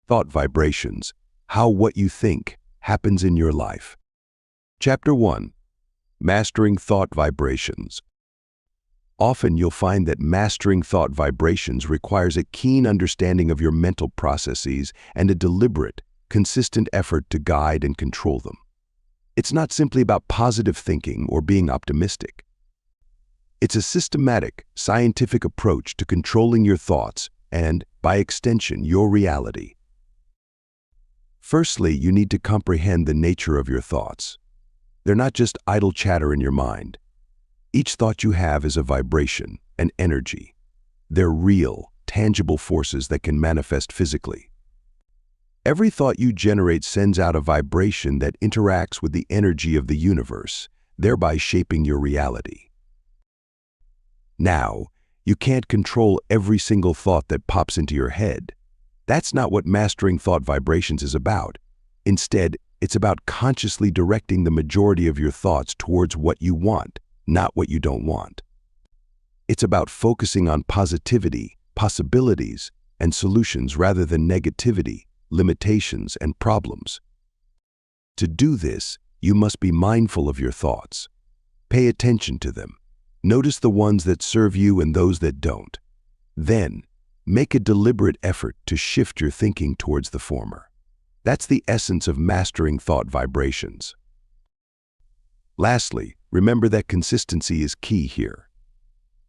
Thought vibrations, how what you think happens in your life. Chapter 1. Mastering thought vibrations. Often you'll find that mastering thought vibrations requires a keen understanding of your mental processes and a deliberate, consistent effort to guide and control them. It's not simply about positive thinking or being optimistic. It's a systematic, scientific approach to controlling your thoughts and, by extension, your reality. Firstly, you need to comprehend the nature of your thoughts. They're not just idle chatter in your mind. Each thought you have is a vibration, an energy. They're real, tangible forces that can manifest physically. Every thought you generate sends out a vibration that interacts with the energy of the universe, thereby shaping your reality. Now, you can't control every single thought that pops into your head. That's not what mastering thought vibrations is about. Instead, it's about consciously directing the majority of your thoughts towards what you want, not what you don't want. It's about focusing on positivity, possibilities, and solutions rather than negativity, limitations, and problems. To do this, you must be mindful of your thoughts. Pay attention to them. Notice the ones that serve you and those that don't. Then, make a deliberate effort to shift your thinking towards the former. That's the essence of mastering thought vibrations. Lastly, remember that consistency is key here.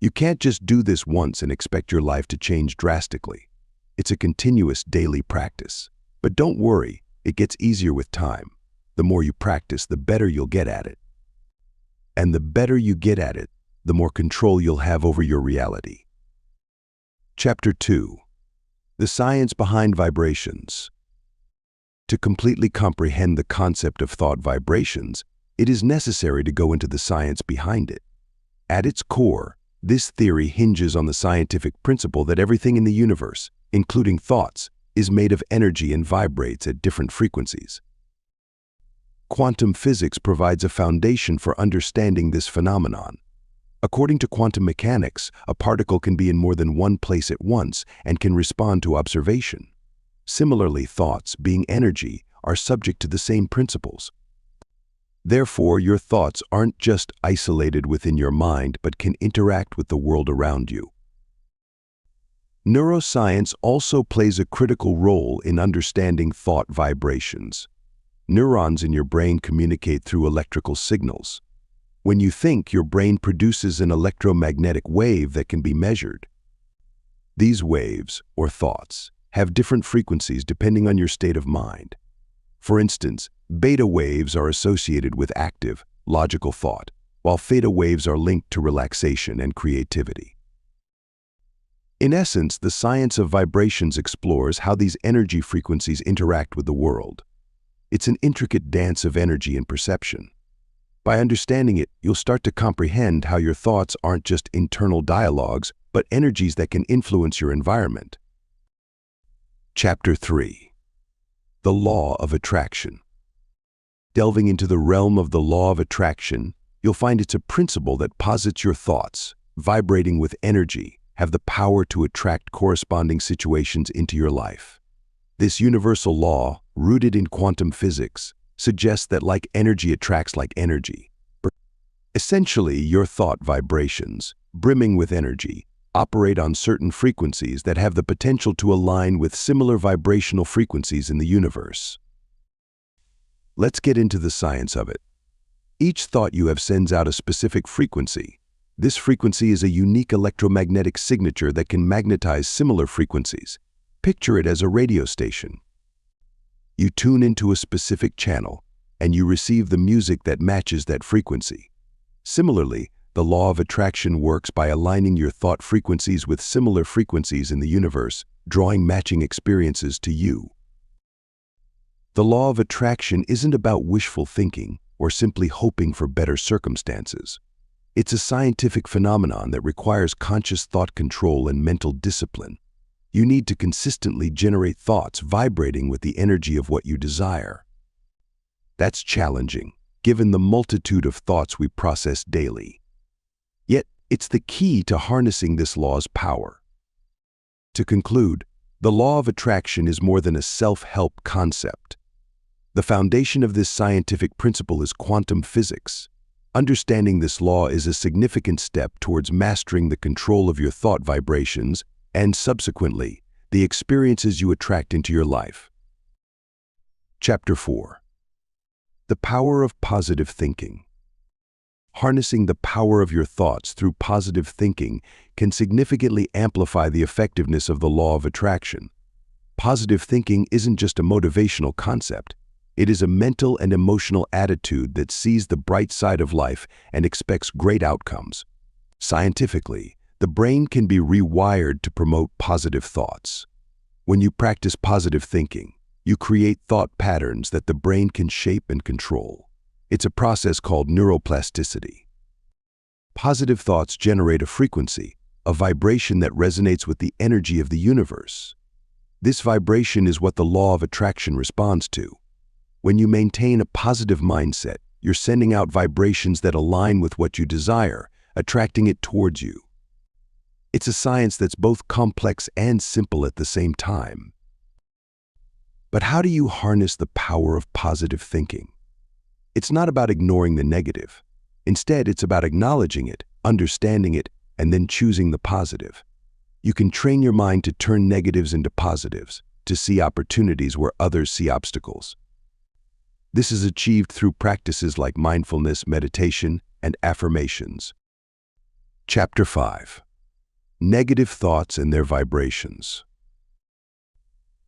You can't just do this once and expect your life to change drastically. It's a continuous daily practice. But don't worry, it gets easier with time. The more you practice, the better you'll get at it. And the better you get at it, the more control you'll have over your reality. Chapter 2. The science behind vibrations. To completely comprehend the concept of thought vibrations, it is necessary to go into the science behind it. At its core, this theory hinges on the scientific principle that everything in the universe, including thoughts, is made of energy and vibrates at different frequencies. Quantum physics provides a foundation for understanding this phenomenon. According to quantum mechanics, a particle can be in more than one place at once and can respond to observation. Similarly, thoughts, being energy, are subject to the same principles. Therefore, your thoughts aren't just isolated within your mind, but can interact with the world around you. Neuroscience also plays a critical role in understanding thought vibrations. Neurons in your brain communicate through electrical signals. When you think, your brain produces an electromagnetic wave that can be measured. These waves, or thoughts, have different frequencies depending on your state of mind. For instance, beta waves are associated with active, logical thought, while theta waves are linked to relaxation and creativity. In essence, the science of vibrations explores how these energy frequencies interact with the world. It's an intricate dance of energy and perception. By understanding it, you'll start to comprehend how your thoughts aren't just internal dialogues, but energies that can influence your environment. Chapter 3. The Law of Attraction. Delving into the realm of the law of attraction, you'll find it's a principle that posits your thoughts, vibrating with energy, have the power to attract corresponding situations into your life. This universal law, rooted in quantum physics, suggests that like energy attracts like energy. Essentially, your thought vibrations, brimming with energy, operate on certain frequencies that have the potential to align with similar vibrational frequencies in the universe. Let's get into the science of it. Each thought you have sends out a specific frequency. This frequency is a unique electromagnetic signature that can magnetize similar frequencies. Picture it as a radio station. You tune into a specific channel, and you receive the music that matches that frequency. Similarly, the law of attraction works by aligning your thought frequencies with similar frequencies in the universe, drawing matching experiences to you. The law of attraction isn't about wishful thinking or simply hoping for better circumstances. It's a scientific phenomenon that requires conscious thought control and mental discipline. You need to consistently generate thoughts vibrating with the energy of what you desire. That's challenging, given the multitude of thoughts we process daily. Yet, it's the key to harnessing this law's power. To conclude, The law of attraction is more than a self-help concept. The foundation of this scientific principle is quantum physics. Understanding this law is a significant step towards mastering the control of your thought vibrations and, subsequently, the experiences you attract into your life. Chapter 4. The Power of Positive Thinking. Harnessing the power of your thoughts through positive thinking can significantly amplify the effectiveness of the law of attraction. Positive thinking isn't just a motivational concept. It is a mental and emotional attitude that sees the bright side of life and expects great outcomes. Scientifically, the brain can be rewired to promote positive thoughts. When you practice positive thinking, you create thought patterns that the brain can shape and control. It's a process called neuroplasticity. Positive thoughts generate a frequency, a vibration that resonates with the energy of the universe. This vibration is what the law of attraction responds to. When you maintain a positive mindset, you're sending out vibrations that align with what you desire, attracting it towards you. It's a science that's both complex and simple at the same time. But how do you harness the power of positive thinking? It's not about ignoring the negative. Instead, it's about acknowledging it, understanding it, and then choosing the positive. You can train your mind to turn negatives into positives, to see opportunities where others see obstacles. This is achieved through practices like mindfulness, meditation, and affirmations. Chapter 5. Negative thoughts and their vibrations.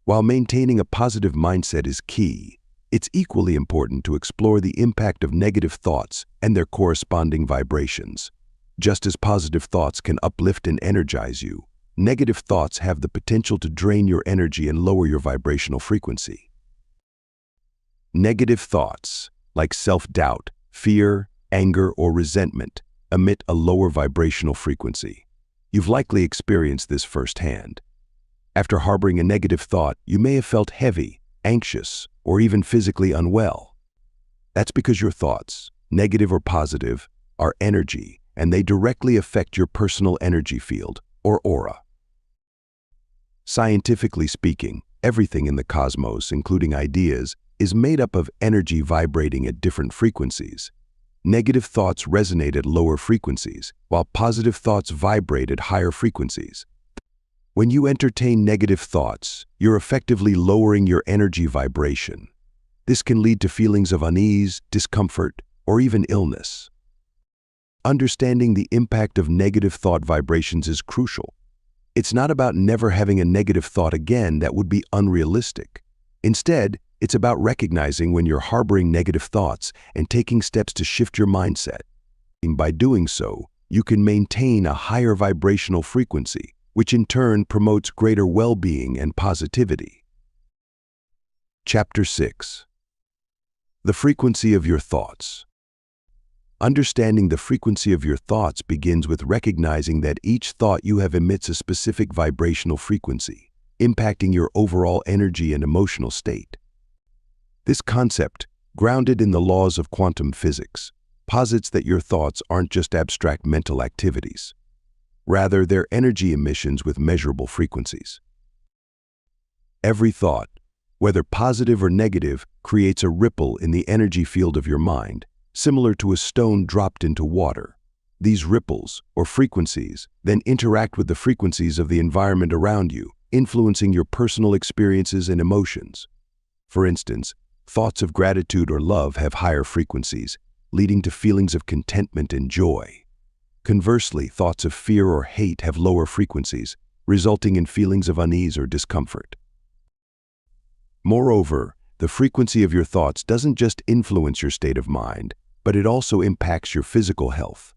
While maintaining a positive mindset is key, it's equally important to explore the impact of negative thoughts and their corresponding vibrations. Just as positive thoughts can uplift and energize you, negative thoughts have the potential to drain your energy and lower your vibrational frequency. Negative thoughts, like self-doubt, fear, anger, or resentment, emit a lower vibrational frequency. You've likely experienced this firsthand. After harboring a negative thought, you may have felt heavy, anxious, or even physically unwell. That's because your thoughts, negative or positive, are energy, and they directly affect your personal energy field, or aura. Scientifically speaking, everything in the cosmos, including ideas, is made up of energy vibrating at different frequencies. Negative thoughts resonate at lower frequencies, while positive thoughts vibrate at higher frequencies. When you entertain negative thoughts, you're effectively lowering your energy vibration. This can lead to feelings of unease, discomfort, or even illness. Understanding the impact of negative thought vibrations is crucial. It's not about never having a negative thought again. That would be unrealistic. Instead, it's about recognizing when you're harboring negative thoughts and taking steps to shift your mindset. By doing so, you can maintain a higher vibrational frequency, which in turn promotes greater well-being and positivity. Chapter 6. The frequency of your thoughts. Understanding the frequency of your thoughts begins with recognizing that each thought you have emits a specific vibrational frequency, impacting your overall energy and emotional state. This concept, grounded in the laws of quantum physics, posits that your thoughts aren't just abstract mental activities. Rather, they're energy emissions with measurable frequencies. Every thought, whether positive or negative, creates a ripple in the energy field of your mind, similar to a stone dropped into water. These ripples, or frequencies, then interact with the frequencies of the environment around you, influencing your personal experiences and emotions. For instance, thoughts of gratitude or love have higher frequencies, leading to feelings of contentment and joy. Conversely, thoughts of fear or hate have lower frequencies, resulting in feelings of unease or discomfort. Moreover, the frequency of your thoughts doesn't just influence your state of mind, but it also impacts your physical health.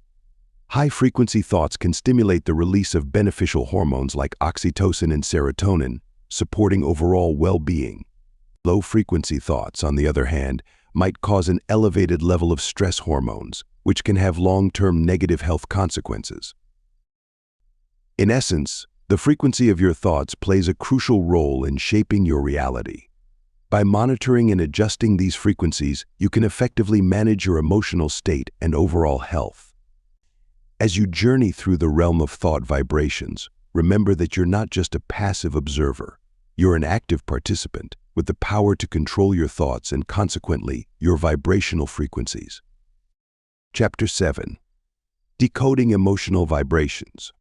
High-frequency thoughts can stimulate the release of beneficial hormones like oxytocin and serotonin, supporting overall well-being. Low-frequency thoughts, on the other hand, might cause an elevated level of stress hormones, which can have long-term negative health consequences. In essence, the frequency of your thoughts plays a crucial role in shaping your reality. By monitoring and adjusting these frequencies, you can effectively manage your emotional state and overall health. As you journey through the realm of thought vibrations, remember that you're not just a passive observer. You're an active participant with the power to control your thoughts and, consequently, your vibrational frequencies. Chapter 7. Decoding Emotional Vibrations.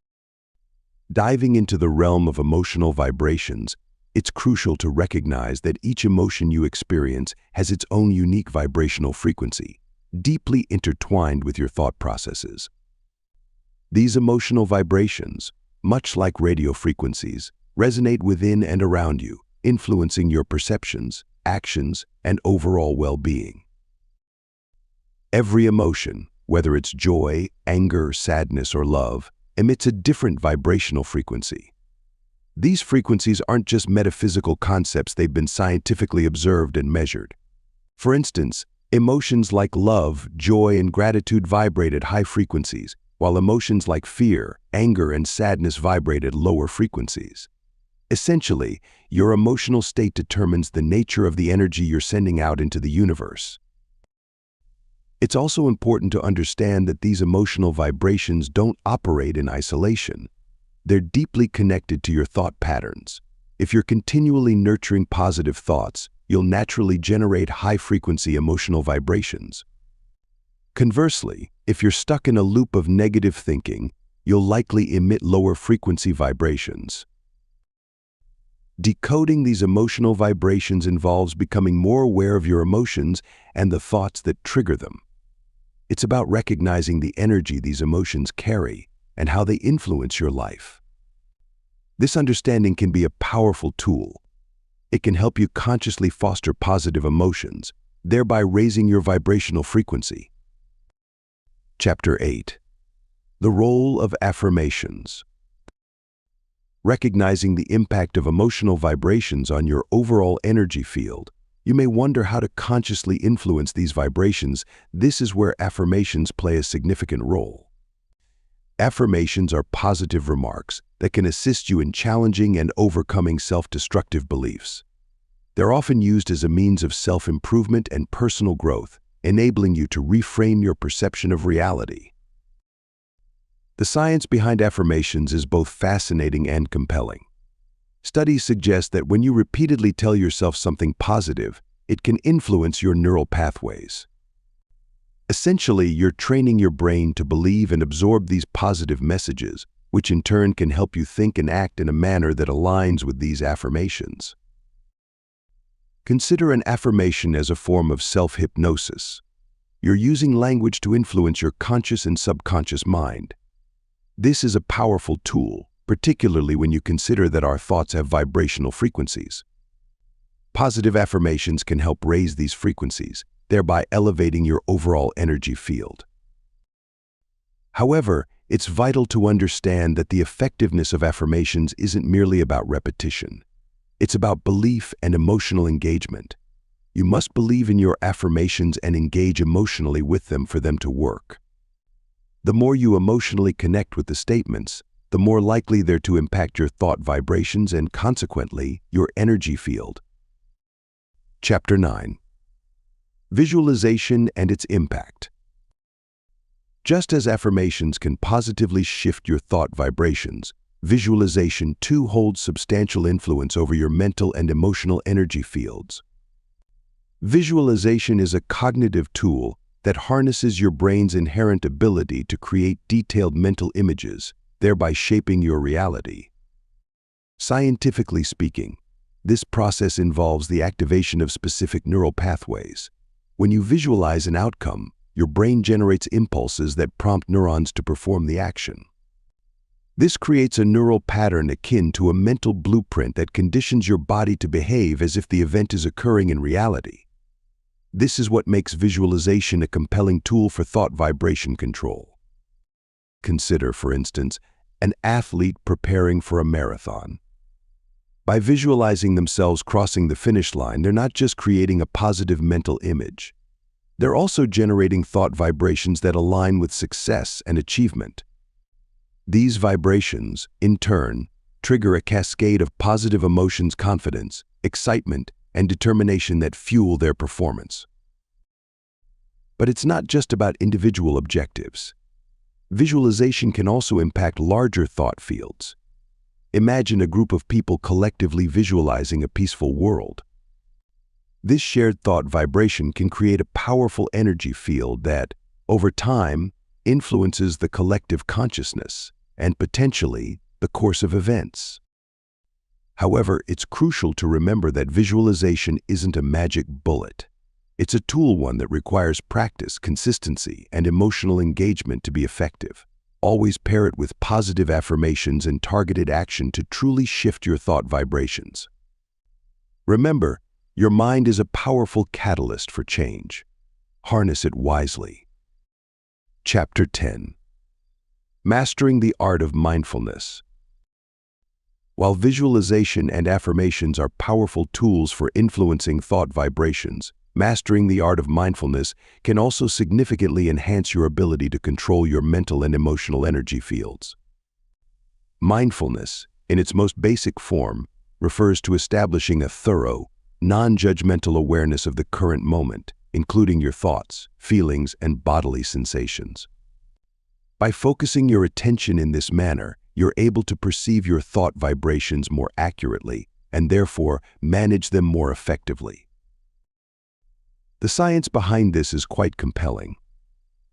Diving into the realm of emotional vibrations, it's crucial to recognize that each emotion you experience has its own unique vibrational frequency, deeply intertwined with your thought processes. These emotional vibrations, much like radio frequencies, resonate within and around you, influencing your perceptions, actions, and overall well-being. Every emotion, whether it's joy, anger, sadness, or love, emits a different vibrational frequency. These frequencies aren't just metaphysical concepts, they've been scientifically observed and measured. For instance, emotions like love, joy, and gratitude vibrate at high frequencies, while emotions like fear, anger, and sadness vibrate at lower frequencies. Essentially, your emotional state determines the nature of the energy you're sending out into the universe. It's also important to understand that these emotional vibrations don't operate in isolation. They're deeply connected to your thought patterns. If you're continually nurturing positive thoughts, you'll naturally generate high-frequency emotional vibrations. Conversely, if you're stuck in a loop of negative thinking, you'll likely emit lower-frequency vibrations. Decoding these emotional vibrations involves becoming more aware of your emotions and the thoughts that trigger them. It's about recognizing the energy these emotions carry and how they influence your life. This understanding can be a powerful tool. It can help you consciously foster positive emotions, thereby raising your vibrational frequency. Chapter 8. The Role of Affirmations. Recognizing the impact of emotional vibrations on your overall energy field, you may wonder how to consciously influence these vibrations. This is where affirmations play a significant role. Affirmations are positive remarks that can assist you in challenging and overcoming self-destructive beliefs. They're often used as a means of self-improvement and personal growth, enabling you to reframe your perception of reality. The science behind affirmations is both fascinating and compelling. Studies suggest that when you repeatedly tell yourself something positive, it can influence your neural pathways. Essentially, you're training your brain to believe and absorb these positive messages, which in turn can help you think and act in a manner that aligns with these affirmations. Consider an affirmation as a form of self-hypnosis. You're using language to influence your conscious and subconscious mind. This is a powerful tool, particularly when you consider that our thoughts have vibrational frequencies. Positive affirmations can help raise these frequencies, thereby elevating your overall energy field. However, it's vital to understand that the effectiveness of affirmations isn't merely about repetition. It's about belief and emotional engagement. You must believe in your affirmations and engage emotionally with them for them to work. The more you emotionally connect with the statements, the more likely they're to impact your thought vibrations and, consequently, your energy field. Chapter 9. Visualization and its impact. Just as affirmations can positively shift your thought vibrations, visualization too holds substantial influence over your mental and emotional energy fields. Visualization is a cognitive tool that harnesses your brain's inherent ability to create detailed mental images, thereby shaping your reality. Scientifically speaking, this process involves the activation of specific neural pathways. When you visualize an outcome, your brain generates impulses that prompt neurons to perform the action. This creates a neural pattern akin to a mental blueprint that conditions your body to behave as if the event is occurring in reality. This is what makes visualization a compelling tool for thought vibration control. Consider, for instance, an athlete preparing for a marathon. By visualizing themselves crossing the finish line, they're not just creating a positive mental image. They're also generating thought vibrations that align with success and achievement. These vibrations, in turn, trigger a cascade of positive emotions, confidence, excitement, and determination that fuel their performance. But it's not just about individual objectives. Visualization can also impact larger thought fields. Imagine a group of people collectively visualizing a peaceful world. This shared thought vibration can create a powerful energy field that, over time, influences the collective consciousness and potentially the course of events. However, it's crucial to remember that visualization isn't a magic bullet. It's a tool, one that requires practice, consistency, and emotional engagement to be effective. Always pair it with positive affirmations and targeted action to truly shift your thought vibrations. Remember, your mind is a powerful catalyst for change. Harness it wisely. Chapter 10. Mastering the Art of Mindfulness. While visualization and affirmations are powerful tools for influencing thought vibrations, mastering the art of mindfulness can also significantly enhance your ability to control your mental and emotional energy fields. Mindfulness, in its most basic form, refers to establishing a thorough, non-judgmental awareness of the current moment, including your thoughts, feelings, and bodily sensations. By focusing your attention in this manner, you're able to perceive your thought vibrations more accurately and therefore manage them more effectively. The science behind this is quite compelling.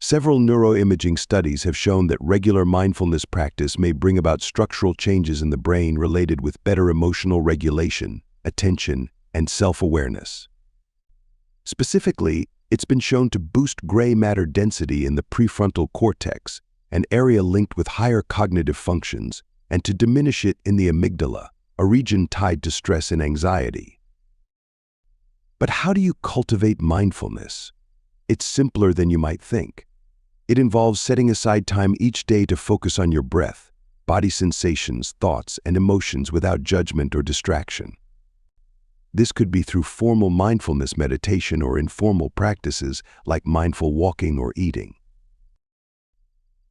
Several neuroimaging studies have shown that regular mindfulness practice may bring about structural changes in the brain related with better emotional regulation, attention, and self-awareness. Specifically, it's been shown to boost gray matter density in the prefrontal cortex, an area linked with higher cognitive functions, and to diminish it in the amygdala, a region tied to stress and anxiety. But how do you cultivate mindfulness? It's simpler than you might think. It involves setting aside time each day to focus on your breath, body sensations, thoughts, and emotions without judgment or distraction. This could be through formal mindfulness meditation or informal practices like mindful walking or eating.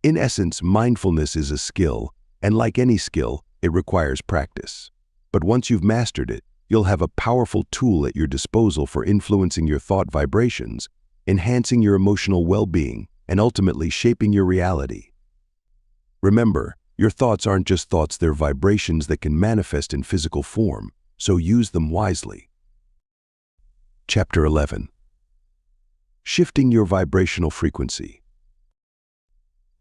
In essence, mindfulness is a skill, and like any skill, it requires practice. But once you've mastered it, you'll have a powerful tool at your disposal for influencing your thought vibrations, enhancing your emotional well-being, and ultimately shaping your reality. Remember, your thoughts aren't just thoughts, they're vibrations that can manifest in physical form, so use them wisely. Chapter 11. Shifting your vibrational frequency.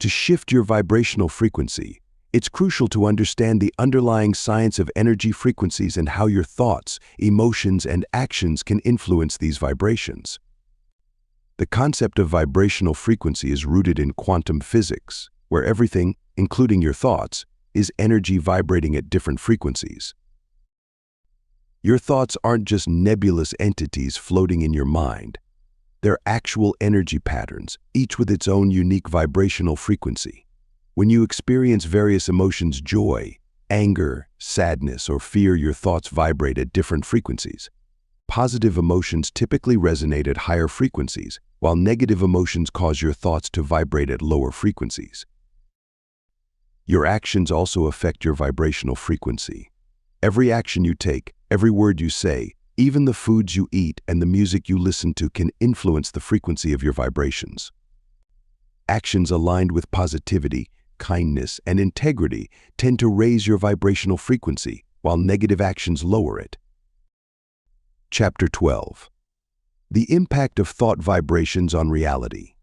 To shift your vibrational frequency, it's crucial to understand the underlying science of energy frequencies and how your thoughts, emotions, and actions can influence these vibrations. The concept of vibrational frequency is rooted in quantum physics, where everything, including your thoughts, is energy vibrating at different frequencies. Your thoughts aren't just nebulous entities floating in your mind. They're actual energy patterns, each with its own unique vibrational frequency. When you experience various emotions, joy, anger, sadness, or fear, your thoughts vibrate at different frequencies. Positive emotions typically resonate at higher frequencies, while negative emotions cause your thoughts to vibrate at lower frequencies. Your actions also affect your vibrational frequency. Every action you take, every word you say, even the foods you eat and the music you listen to can influence the frequency of your vibrations. Actions aligned with positivity, kindness, and integrity tend to raise your vibrational frequency, while negative actions lower it. Chapter 12. The Impact of Thought Vibrations on Reality.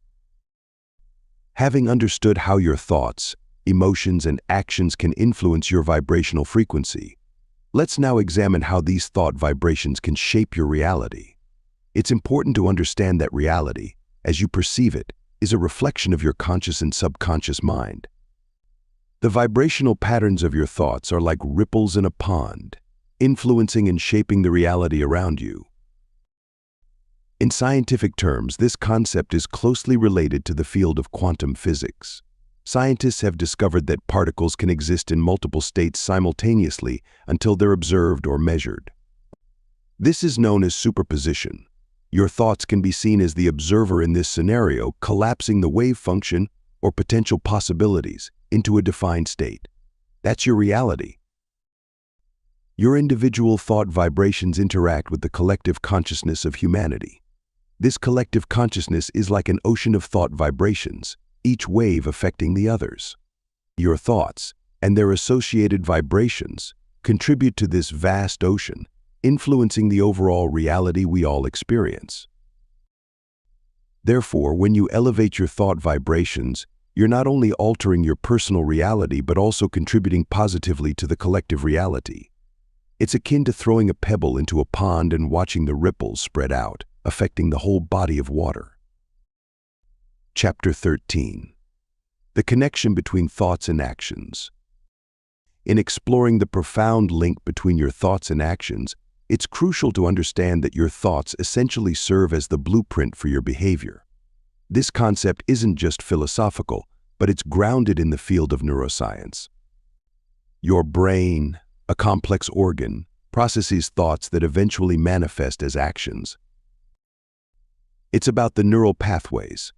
Having understood how your thoughts, emotions, and actions can influence your vibrational frequency, let's now examine how these thought vibrations can shape your reality. It's important to understand that reality, as you perceive it, is a reflection of your conscious and subconscious mind. The vibrational patterns of your thoughts are like ripples in a pond, influencing and shaping the reality around you. In scientific terms, this concept is closely related to the field of quantum physics. Scientists have discovered that particles can exist in multiple states simultaneously until they're observed or measured. This is known as superposition. Your thoughts can be seen as the observer in this scenario, collapsing the wave function or potential possibilities into a defined state. That's your reality. Your individual thought vibrations interact with the collective consciousness of humanity. This collective consciousness is like an ocean of thought vibrations, each wave affecting the others. Your thoughts, and their associated vibrations contribute to this vast ocean, influencing the overall reality we all experience. Therefore, when you elevate your thought vibrations, you're not only altering your personal reality but also contributing positively to the collective reality. It's akin to throwing a pebble into a pond and watching the ripples spread out, affecting the whole body of water. Chapter 13. The connection between thoughts and actions. In exploring the profound link between your thoughts and actions, it's crucial to understand that your thoughts essentially serve as the blueprint for your behavior. This concept isn't just philosophical, but it's grounded in the field of neuroscience. Your brain, a complex organ, processes thoughts that eventually manifest as actions. It's about the neural pathways.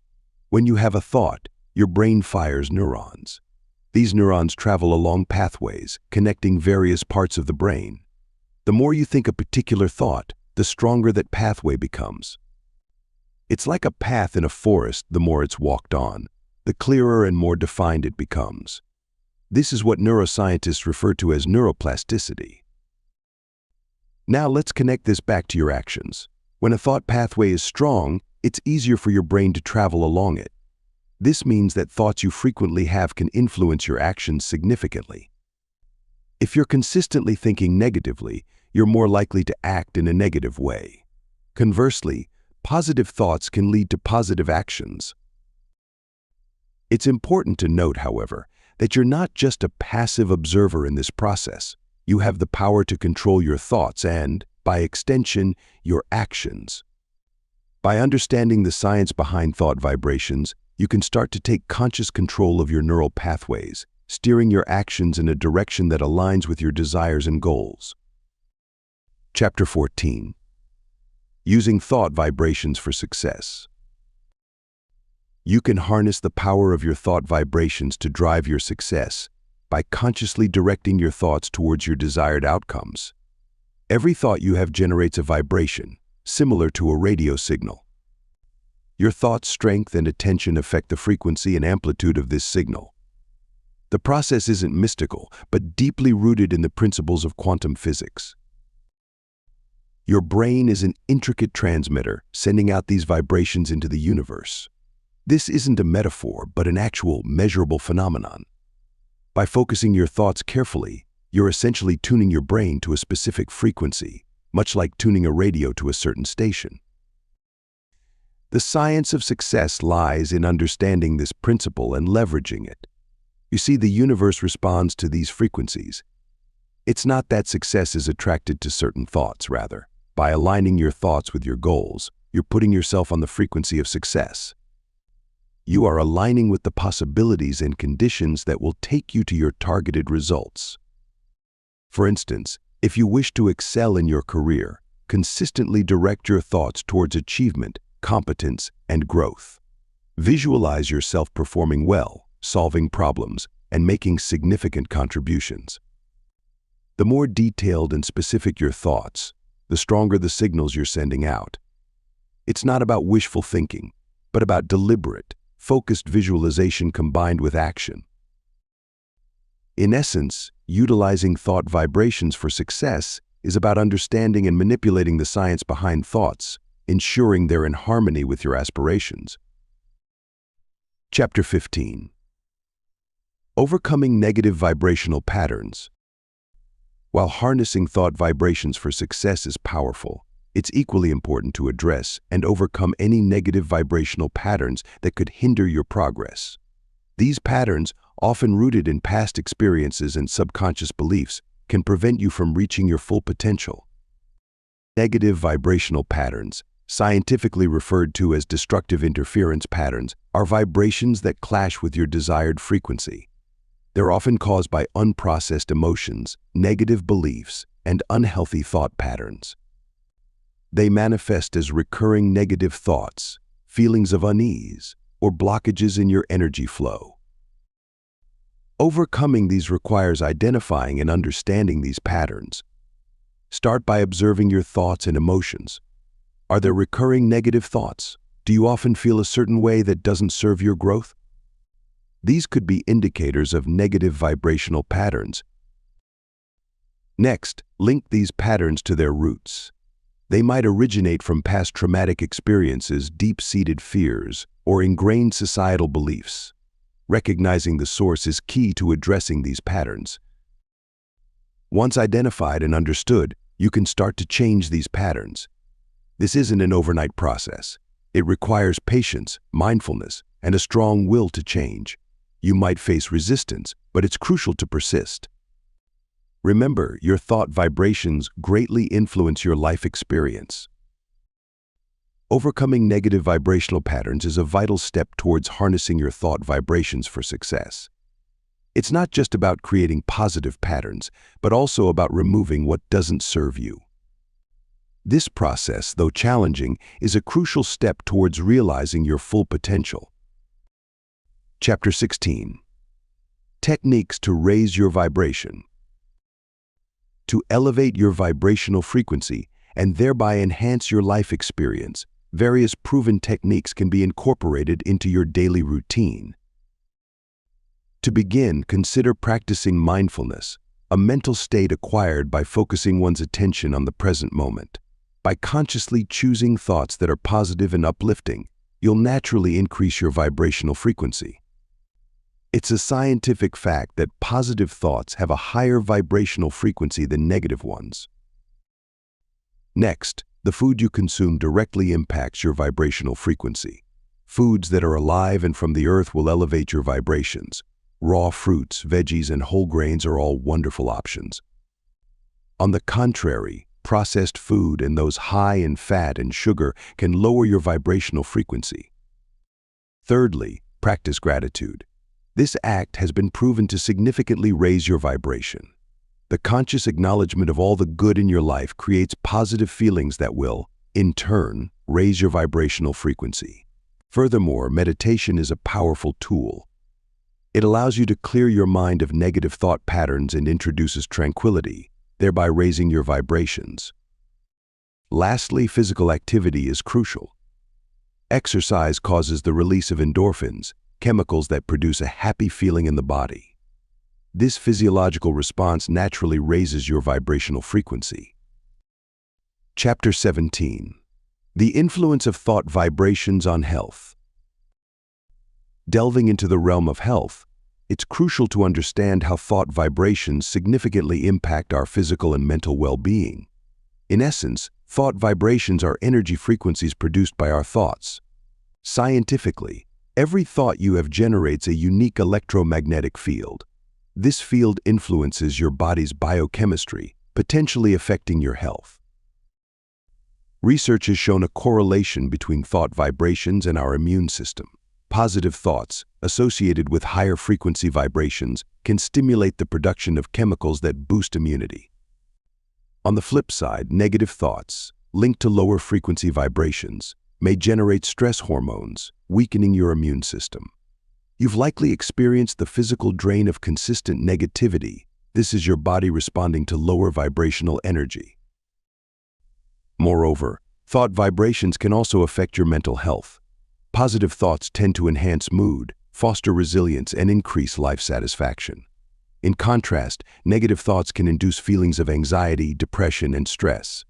When you have a thought, your brain fires neurons. These neurons travel along pathways, connecting various parts of the brain. The more you think a particular thought, the stronger that pathway becomes. It's like a path in a forest. The more it's walked on, the clearer and more defined it becomes. This is what neuroscientists refer to as neuroplasticity. Now let's connect this back to your actions. When a thought pathway is strong, it's easier for your brain to travel along it. This means that thoughts you frequently have can influence your actions significantly. If you're consistently thinking negatively, you're more likely to act in a negative way. Conversely, positive thoughts can lead to positive actions. It's important to note, however, that you're not just a passive observer in this process. You have the power to control your thoughts and, by extension, your actions. By understanding the science behind thought vibrations, you can start to take conscious control of your neural pathways, steering your actions in a direction that aligns with your desires and goals. Chapter 14. Using thought vibrations for success. You can harness the power of your thought vibrations to drive your success by consciously directing your thoughts towards your desired outcomes. Every thought you have generates a vibration, similar to a radio signal. Your thoughts' strength and attention affect the frequency and amplitude of this signal. The process isn't mystical, but deeply rooted in the principles of quantum physics. Your brain is an intricate transmitter, sending out these vibrations into the universe. This isn't a metaphor, but an actual, measurable phenomenon. By focusing your thoughts carefully, you're essentially tuning your brain to a specific frequency, much like tuning a radio to a certain station. The science of success lies in understanding this principle and leveraging it. You see, the universe responds to these frequencies. It's not that success is attracted to certain thoughts, rather. By aligning your thoughts with your goals, you're putting yourself on the frequency of success. You are aligning with the possibilities and conditions that will take you to your targeted results. For instance, if you wish to excel in your career, consistently direct your thoughts towards achievement, competence, and growth. Visualize yourself performing well, solving problems, and making significant contributions. The more detailed and specific your thoughts, the stronger the signals you're sending out. It's not about wishful thinking, but about deliberate, focused visualization combined with action. In essence, utilizing thought vibrations for success is about understanding and manipulating the science behind thoughts, ensuring they're in harmony with your aspirations. Chapter 15. Overcoming negative vibrational patterns. While harnessing thought vibrations for success is powerful, it's equally important to address and overcome any negative vibrational patterns that could hinder your progress. These patterns, often rooted in past experiences and subconscious beliefs, can prevent you from reaching your full potential. Negative vibrational patterns, scientifically referred to as destructive interference patterns, are vibrations that clash with your desired frequency. They're often caused by unprocessed emotions, negative beliefs, and unhealthy thought patterns. They manifest as recurring negative thoughts, feelings of unease, or blockages in your energy flow. Overcoming these requires identifying and understanding these patterns. Start by observing your thoughts and emotions. Are there recurring negative thoughts? Do you often feel a certain way that doesn't serve your growth? These could be indicators of negative vibrational patterns. Next, link these patterns to their roots. They might originate from past traumatic experiences, deep-seated fears, or ingrained societal beliefs. Recognizing the source is key to addressing these patterns. Once identified and understood, you can start to change these patterns. This isn't an overnight process. It requires patience, mindfulness, and a strong will to change. You might face resistance, but it's crucial to persist. Remember, your thought vibrations greatly influence your life experience. Overcoming negative vibrational patterns is a vital step towards harnessing your thought vibrations for success. It's not just about creating positive patterns, but also about removing what doesn't serve you. This process, though challenging, is a crucial step towards realizing your full potential. Chapter 16. Techniques to raise your vibration. To elevate your vibrational frequency and thereby enhance your life experience, various proven techniques can be incorporated into your daily routine. To begin, consider practicing mindfulness, a mental state acquired by focusing one's attention on the present moment. By consciously choosing thoughts that are positive and uplifting, you'll naturally increase your vibrational frequency. It's a scientific fact that positive thoughts have a higher vibrational frequency than negative ones. Next, the food you consume directly impacts your vibrational frequency. Foods that are alive and from the earth will elevate your vibrations. Raw fruits, veggies, and whole grains are all wonderful options. On the contrary, processed food and those high in fat and sugar can lower your vibrational frequency. Thirdly, practice gratitude. This act has been proven to significantly raise your vibration. The conscious acknowledgement of all the good in your life creates positive feelings that will, in turn, raise your vibrational frequency. Furthermore, meditation is a powerful tool. It allows you to clear your mind of negative thought patterns and introduces tranquility, thereby raising your vibrations. Lastly, physical activity is crucial. Exercise causes the release of endorphins, chemicals that produce a happy feeling in the body. This physiological response naturally raises your vibrational frequency. Chapter 17. The influence of thought vibrations on health. Delving into the realm of health, it's crucial to understand how thought vibrations significantly impact our physical and mental well-being. In essence, thought vibrations are energy frequencies produced by our thoughts. Scientifically, every thought you have generates a unique electromagnetic field. This field influences your body's biochemistry, potentially affecting your health. Research has shown a correlation between thought vibrations and our immune system. Positive thoughts, associated with higher frequency vibrations, can stimulate the production of chemicals that boost immunity. On the flip side, negative thoughts, linked to lower frequency vibrations, may generate stress hormones, weakening your immune system. You've likely experienced the physical drain of consistent negativity. This is your body responding to lower vibrational energy. Moreover, thought vibrations can also affect your mental health. Positive thoughts tend to enhance mood, foster resilience, and increase life satisfaction. In contrast, negative thoughts can induce feelings of anxiety, depression, and stress.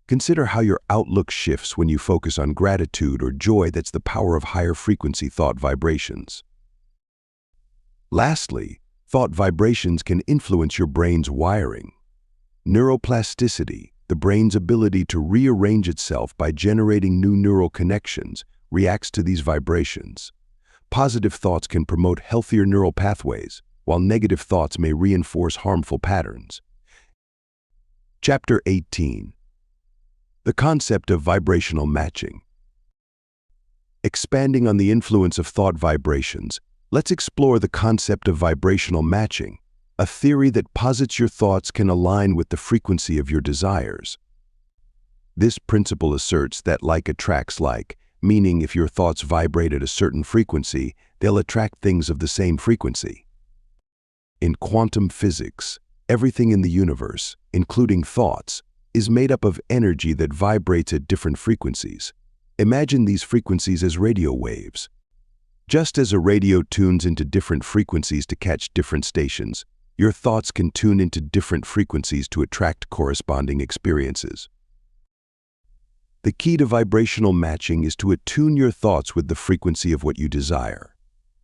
Consider how your outlook shifts when you focus on gratitude or joy. That's the power of higher frequency thought vibrations. Lastly, thought vibrations can influence your brain's wiring. Neuroplasticity, the brain's ability to rearrange itself by generating new neural connections, reacts to these vibrations. Positive thoughts can promote healthier neural pathways, while negative thoughts may reinforce harmful patterns. Chapter 18. The concept of vibrational matching. Expanding on the influence of thought vibrations, let's explore the concept of vibrational matching, a theory that posits your thoughts can align with the frequency of your desires. This principle asserts that like attracts like, meaning if your thoughts vibrate at a certain frequency, they'll attract things of the same frequency. In quantum physics, everything in the universe, including thoughts, is made up of energy that vibrates at different frequencies. Imagine these frequencies as radio waves. Just as a radio tunes into different frequencies to catch different stations, your thoughts can tune into different frequencies to attract corresponding experiences. The key to vibrational matching is to attune your thoughts with the frequency of what you desire.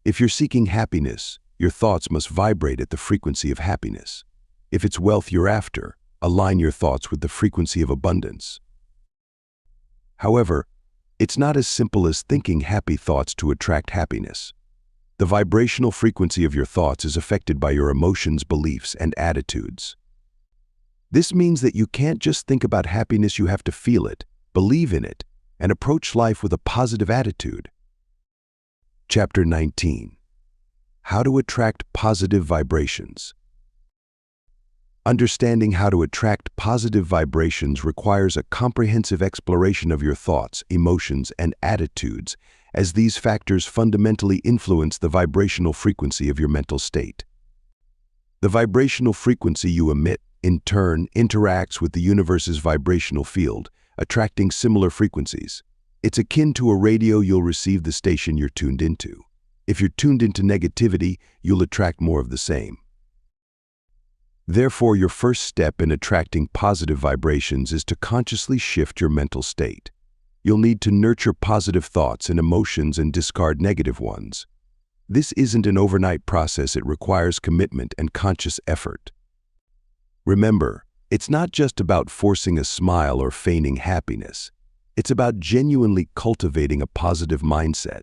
If you're seeking happiness, your thoughts must vibrate at the frequency of happiness. If it's wealth you're after, align your thoughts with the frequency of abundance. However, it's not as simple as thinking happy thoughts to attract happiness. The vibrational frequency of your thoughts is affected by your emotions, beliefs, and attitudes. This means that you can't just think about happiness, you have to feel it, believe in it, and approach life with a positive attitude. Chapter 19. How to attract positive vibrations. Understanding how to attract positive vibrations requires a comprehensive exploration of your thoughts, emotions, and attitudes, as these factors fundamentally influence the vibrational frequency of your mental state. The vibrational frequency you emit, in turn, interacts with the universe's vibrational field, attracting similar frequencies. It's akin to a radio. You'll receive the station you're tuned into. If you're tuned into negativity, you'll attract more of the same. Therefore, your first step in attracting positive vibrations is to consciously shift your mental state. You'll need to nurture positive thoughts and emotions and discard negative ones. This isn't an overnight process. It requires commitment and conscious effort. Remember, it's not just about forcing a smile or feigning happiness. It's about genuinely cultivating a positive mindset.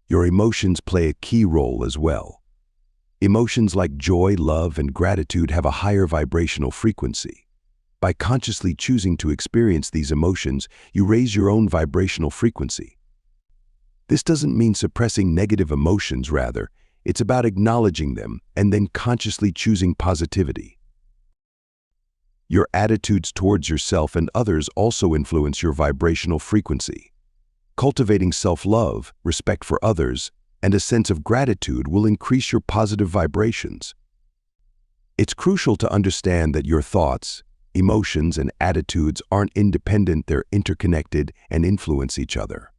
Your emotions play a key role as well. Emotions like joy, love, and gratitude have a higher vibrational frequency. By consciously choosing to experience these emotions, you raise your own vibrational frequency. This doesn't mean suppressing negative emotions, rather, it's about acknowledging them and then consciously choosing positivity. Your attitudes towards yourself and others also influence your vibrational frequency. Cultivating self-love, respect for others, and a sense of gratitude will increase your positive vibrations. It's crucial to understand that your thoughts, emotions, and attitudes aren't independent, they're interconnected and influence each other.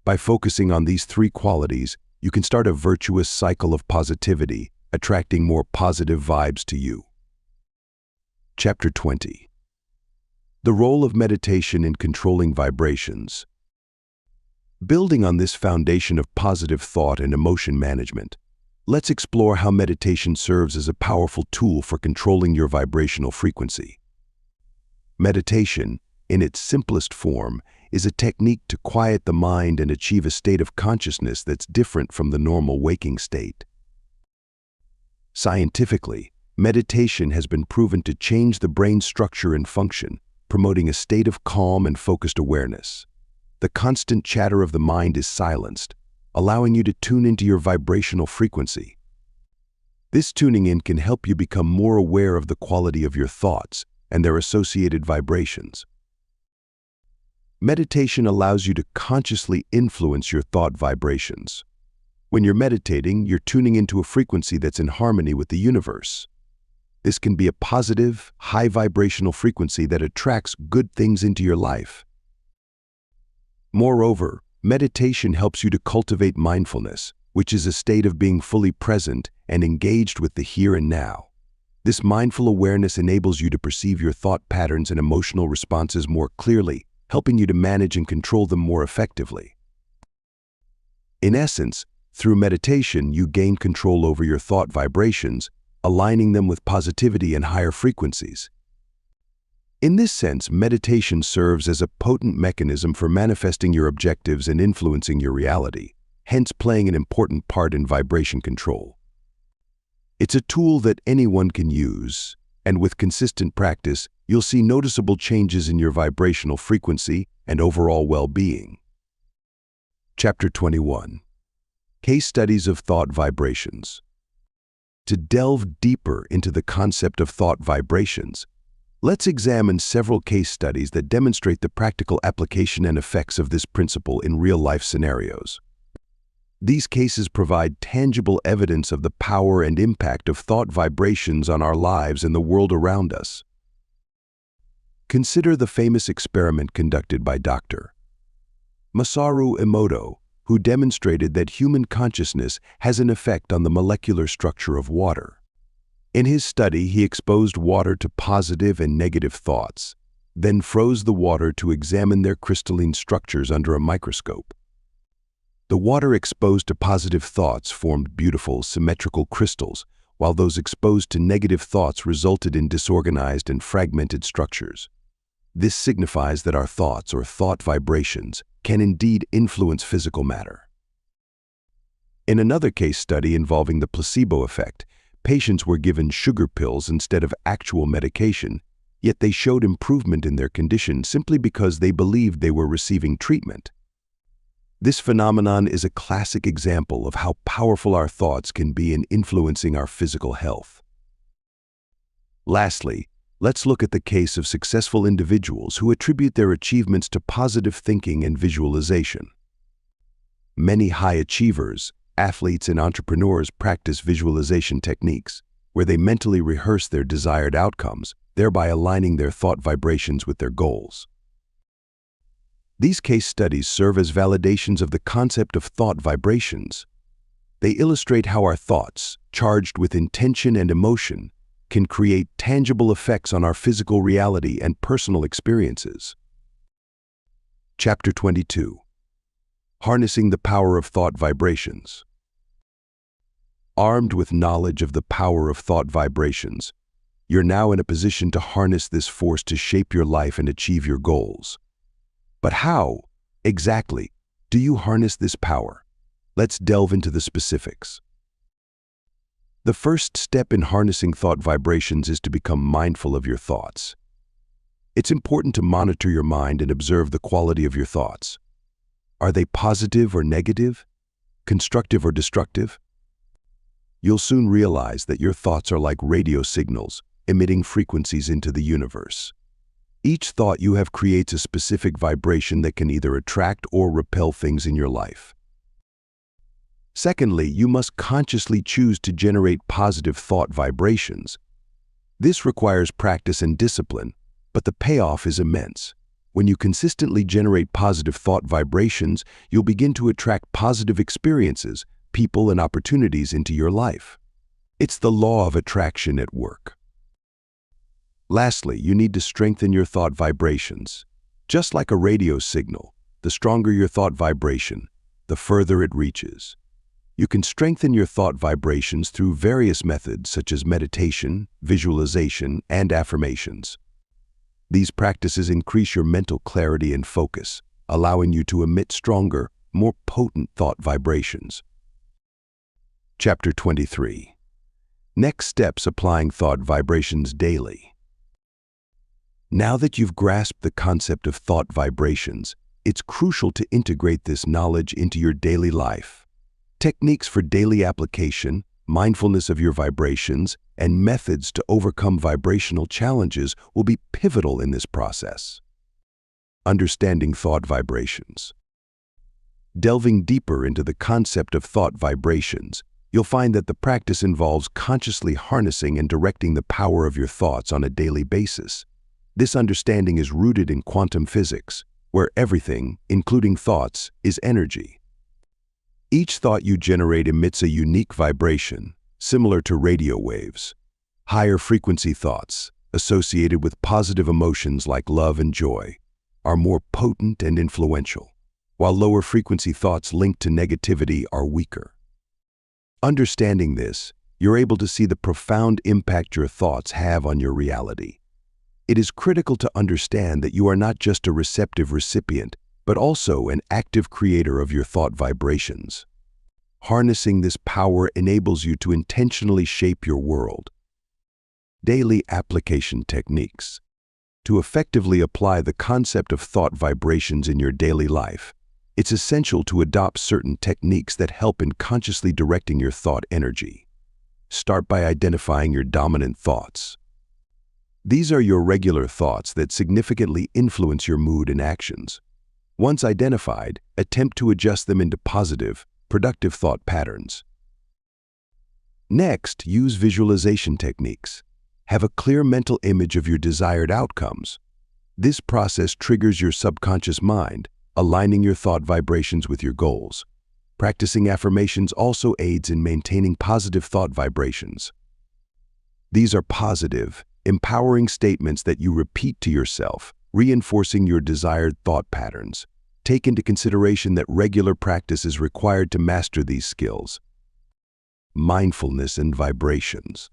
By focusing on these three qualities, you can start a virtuous cycle of positivity, attracting more positive vibes to you. Chapter 20. The role of meditation in controlling vibrations. Building on this foundation of positive thought and emotion management, let's explore how meditation serves as a powerful tool for controlling your vibrational frequency. Meditation, in its simplest form, is a technique to quiet the mind and achieve a state of consciousness that's different from the normal waking state. Scientifically, meditation has been proven to change the brain structure and function, promoting a state of calm and focused awareness. The constant chatter of the mind is silenced, allowing you to tune into your vibrational frequency. This tuning in can help you become more aware of the quality of your thoughts and their associated vibrations. Meditation allows you to consciously influence your thought vibrations. When you're meditating, you're tuning into a frequency that's in harmony with the universe. This can be a positive, high vibrational frequency that attracts good things into your life. Moreover, meditation helps you to cultivate mindfulness, which is a state of being fully present and engaged with the here and now. This mindful awareness enables you to perceive your thought patterns and emotional responses more clearly, helping you to manage and control them more effectively. In essence, through meditation, you gain control over your thought vibrations, aligning them with positivity and higher frequencies. In this sense, meditation serves as a potent mechanism for manifesting your objectives and influencing your reality, hence playing an important part in vibration control. It's a tool that anyone can use, and with consistent practice, you'll see noticeable changes in your vibrational frequency and overall well-being. Chapter 21. Case Studies of Thought Vibrations. To delve deeper into the concept of thought vibrations, let's examine several case studies that demonstrate the practical application and effects of this principle in real-life scenarios. These cases provide tangible evidence of the power and impact of thought vibrations on our lives and the world around us. Consider the famous experiment conducted by Dr. Masaru Emoto, who demonstrated that human consciousness has an effect on the molecular structure of water. In his study, he exposed water to positive and negative thoughts, then froze the water to examine their crystalline structures under a microscope. The water exposed to positive thoughts formed beautiful, symmetrical crystals, while those exposed to negative thoughts resulted in disorganized and fragmented structures. This signifies that our thoughts or thought vibrations can indeed influence physical matter. In another case study involving the placebo effect, patients were given sugar pills instead of actual medication, yet they showed improvement in their condition simply because they believed they were receiving treatment. This phenomenon is a classic example of how powerful our thoughts can be in influencing our physical health. Lastly, let's look at the case of successful individuals who attribute their achievements to positive thinking and visualization. Many high achievers, athletes, and entrepreneurs practice visualization techniques, where they mentally rehearse their desired outcomes, thereby aligning their thought vibrations with their goals. These case studies serve as validations of the concept of thought vibrations. They illustrate how our thoughts, charged with intention and emotion, can create tangible effects on our physical reality and personal experiences. Chapter 22. Harnessing the Power of Thought Vibrations. Armed with knowledge of the power of thought vibrations, you're now in a position to harness this force to shape your life and achieve your goals. But how, exactly, do you harness this power? Let's delve into the specifics. The first step in harnessing thought vibrations is to become mindful of your thoughts. It's important to monitor your mind and observe the quality of your thoughts. Are they positive or negative? Constructive or destructive? You'll soon realize that your thoughts are like radio signals, emitting frequencies into the universe. Each thought you have creates a specific vibration that can either attract or repel things in your life. Secondly, you must consciously choose to generate positive thought vibrations. This requires practice and discipline, but the payoff is immense. When you consistently generate positive thought vibrations, you'll begin to attract positive experiences, people, and opportunities into your life. It's the law of attraction at work. Lastly, you need to strengthen your thought vibrations. Just like a radio signal, the stronger your thought vibration, the further it reaches. You can strengthen your thought vibrations through various methods such as meditation, visualization, and affirmations. These practices increase your mental clarity and focus, allowing you to emit stronger, more potent thought vibrations. Chapter 23. Next steps applying thought vibrations daily. Now that you've grasped the concept of thought vibrations, it's crucial to integrate this knowledge into your daily life. Techniques for daily application, mindfulness of your vibrations, and methods to overcome vibrational challenges will be pivotal in this process. Understanding thought vibrations. Delving deeper into the concept of thought vibrations, you'll find that the practice involves consciously harnessing and directing the power of your thoughts on a daily basis. This understanding is rooted in quantum physics, where everything, including thoughts, is energy. Each thought you generate emits a unique vibration, similar to radio waves. Higher frequency thoughts, associated with positive emotions like love and joy, are more potent and influential, while lower frequency thoughts linked to negativity are weaker. Understanding this, you're able to see the profound impact your thoughts have on your reality. It is critical to understand that you are not just a receptive recipient, but also an active creator of your thought vibrations. Harnessing this power enables you to intentionally shape your world. Daily application techniques. To effectively apply the concept of thought vibrations in your daily life, it's essential to adopt certain techniques that help in consciously directing your thought energy. Start by identifying your dominant thoughts. These are your regular thoughts that significantly influence your mood and actions. Once identified, attempt to adjust them into positive, productive thought patterns. Next, use visualization techniques. Have a clear mental image of your desired outcomes. This process triggers your subconscious mind, aligning your thought vibrations with your goals. Practicing affirmations also aids in maintaining positive thought vibrations. These are positive, empowering statements that you repeat to yourself, reinforcing your desired thought patterns. Take into consideration that regular practice is required to master these skills. Mindfulness and vibrations.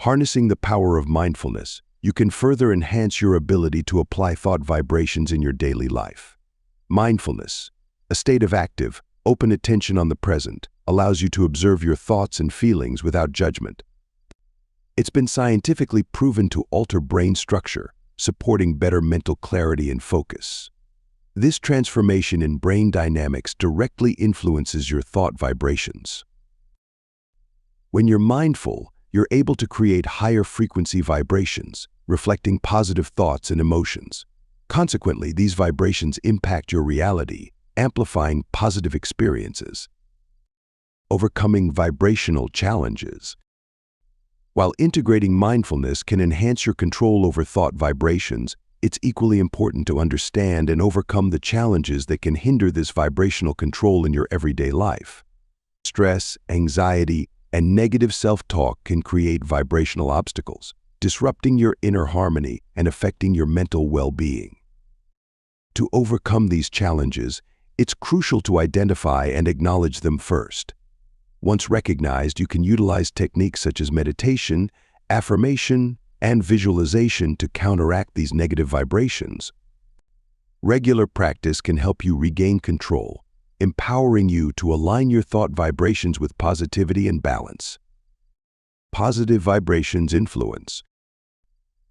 Harnessing the power of mindfulness, you can further enhance your ability to apply thought vibrations in your daily life. Mindfulness, a state of active, open attention on the present, allows you to observe your thoughts and feelings without judgment. It's been scientifically proven to alter brain structure, supporting better mental clarity and focus. This transformation in brain dynamics directly influences your thought vibrations. When you're mindful, you're able to create higher frequency vibrations, reflecting positive thoughts and emotions. Consequently, these vibrations impact your reality, amplifying positive experiences. Overcoming vibrational challenges. While integrating mindfulness can enhance your control over thought vibrations, it's equally important to understand and overcome the challenges that can hinder this vibrational control in your everyday life. Stress, anxiety, and negative self-talk can create vibrational obstacles, disrupting your inner harmony and affecting your mental well-being. To overcome these challenges, it's crucial to identify and acknowledge them first. Once recognized, you can utilize techniques such as meditation, affirmation, and visualization to counteract these negative vibrations. Regular practice can help you regain control, empowering you to align your thought vibrations with positivity and balance. Positive vibrations influence.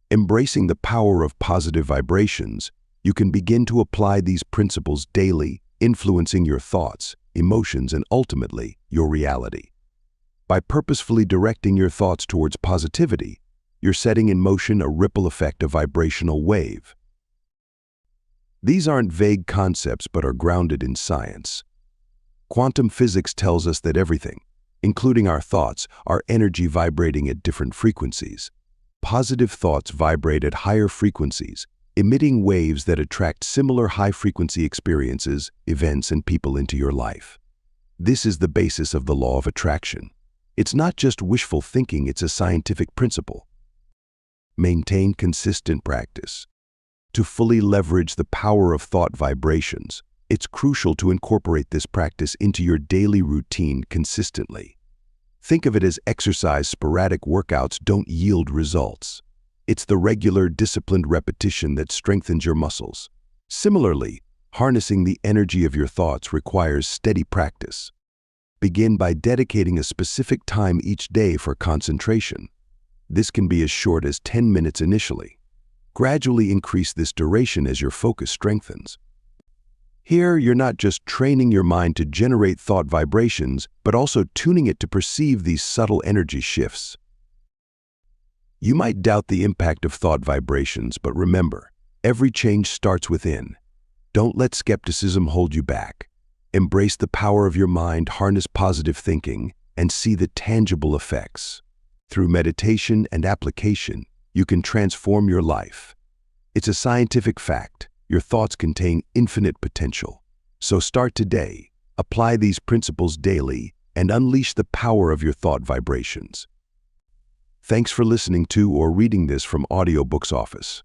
Embracing the power of positive vibrations, you can begin to apply these principles daily, influencing your thoughts, emotions, and ultimately, your reality. By purposefully directing your thoughts towards positivity, you're setting in motion a ripple effect, a vibrational wave. These aren't vague concepts but are grounded in science. Quantum physics tells us that everything, including our thoughts, are energy vibrating at different frequencies. Positive thoughts vibrate at higher frequencies, emitting waves that attract similar high-frequency experiences, events, and people into your life. This is the basis of the law of attraction. It's not just wishful thinking, it's a scientific principle. Maintain consistent practice. To fully leverage the power of thought vibrations, it's crucial to incorporate this practice into your daily routine consistently. Think of it as exercise. Sporadic workouts don't yield results. It's the regular, disciplined repetition that strengthens your muscles. Similarly, harnessing the energy of your thoughts requires steady practice. Begin by dedicating a specific time each day for concentration. This can be as short as 10 minutes initially. Gradually increase this duration as your focus strengthens. Here, you're not just training your mind to generate thought vibrations, but also tuning it to perceive these subtle energy shifts. You might doubt the impact of thought vibrations, but remember, every change starts within. Don't let skepticism hold you back. Embrace the power of your mind, harness positive thinking, and see the tangible effects. Through meditation and application, you can transform your life. It's a scientific fact. Your thoughts contain infinite potential. So start today, apply these principles daily, and unleash the power of your thought vibrations. Thanks for listening to or reading this from Audiobooks Office.